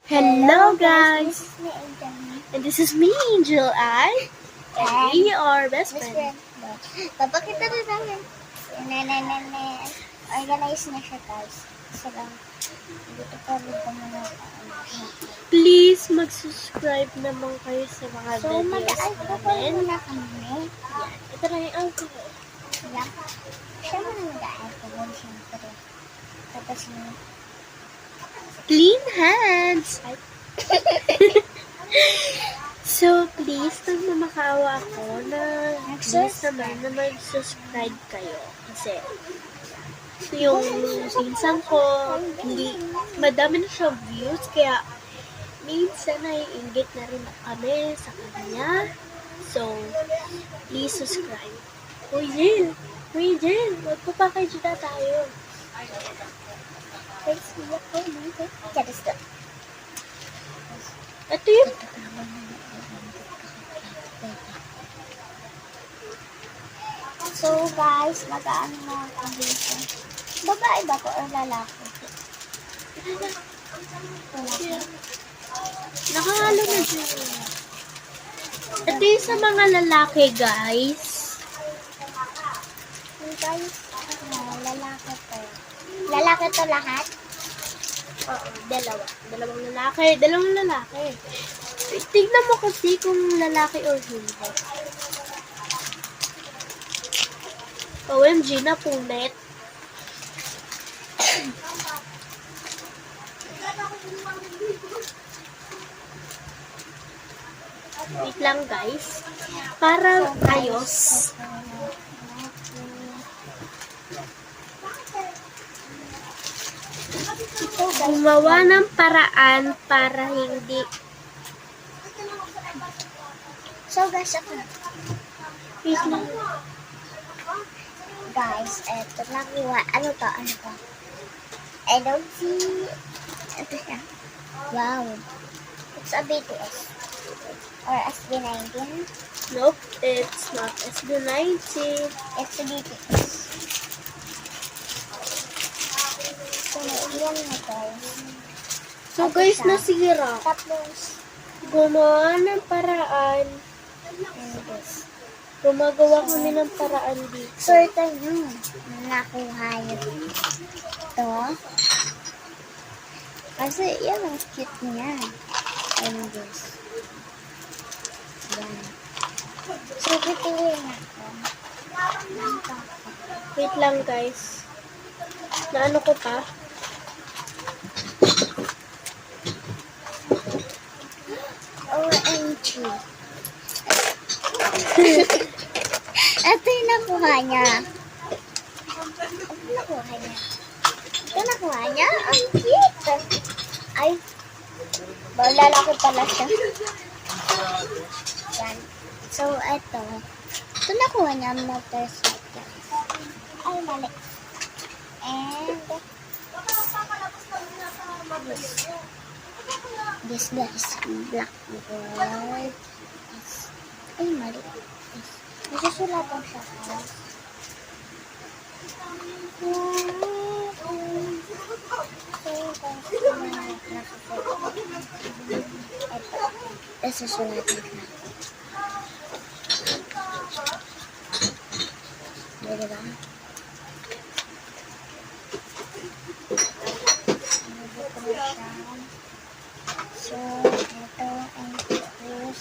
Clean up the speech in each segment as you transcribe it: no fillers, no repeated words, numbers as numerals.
Hello guys! This is me, Angel. And this is me, Angel I. And we are best Best friends. friend. Papakita rin namin. Organize na siya, guys. Isa lang. Dito pa rin pa muna. Please mag-subscribe naman kayo sa mga So, videos mag-alcohol namin. muna kami. Yan. Ito na yung alcohol. Yan. Siya muna mag-alcohol, siyempre. Tapos yung Clean hands! So, please, nang makaawa ako na please naman na mag-subscribe kayo. Kasi, yung pinsan ko, madami na siya views, kaya minsan naiinggit na rin kami sa kanya. So, please subscribe. Uy, Jill, magpapakay na tayo. first iyak ko. Charis na. Ito yun. So, guys, mag-ano na ako dito. Babae ba ko or lalaki? Lalaki. Nakahalo na dyan. Ito yung sa mga lalaki, guys. Yung guys, lalaki to. Lalaki to lahat? Oo, dalawang lalaki. Tignan mo kasi kung lalaki or hindi. OMG na punit. Wait lang guys. Para ayos. Gumawa ng paraan para hindi. So, guys, ako. Wait lang. Guys, eto nakuha. Ano to? I don't see. Ito siya. Wow. It's a BTS. Or SB19. Nope, it's not SB19. It's a BTS. So, yan na guys. So guys, nasira. Tapos, Gumawa ng paraan. and this. Gumagawa kami ng paraan dito. So, ito yung nakuha yun. Ito. Kasi, yan ang cute niya. And this. Yan. So, pipiliin ako. Wait lang guys. Naano ko pa? OMG. Ito yung nakuha niya. Ito nakuha niya? Ang cute. Ay. Lalaki pala siya. Yan. So, ito. Ito nakuha niya motorcycle. Ay, mali. And this guys, blackboard. Ay, mali. Nasusulatan siya. Ito. Nasusulatan siya. Diba? So, ito ang tapos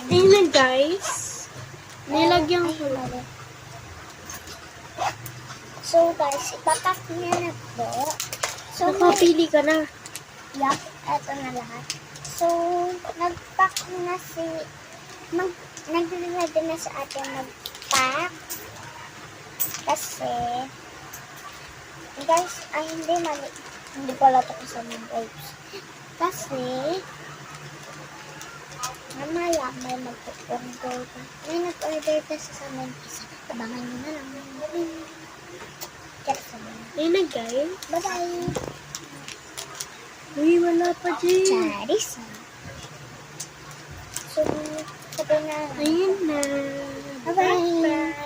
Tingnan guys. Nilagyan ko. So, guys, ipapak niya na to. So, Nakapili ka na. yup, eto na lahat. So, nag-pack na nag-ready na sa atin mag-pack. Kasi, guys, hindi mali. Hindi pala ito sa mga grapes. Kasi, mamaya may mag-order. May nag-order kasi sa amin isa. Abangan nyo na lang. Check sa mga. Ayun na guys. Bye-bye! Uy, wala pa dyan. Charis. So, sabi na. Ayun na. Bye-bye!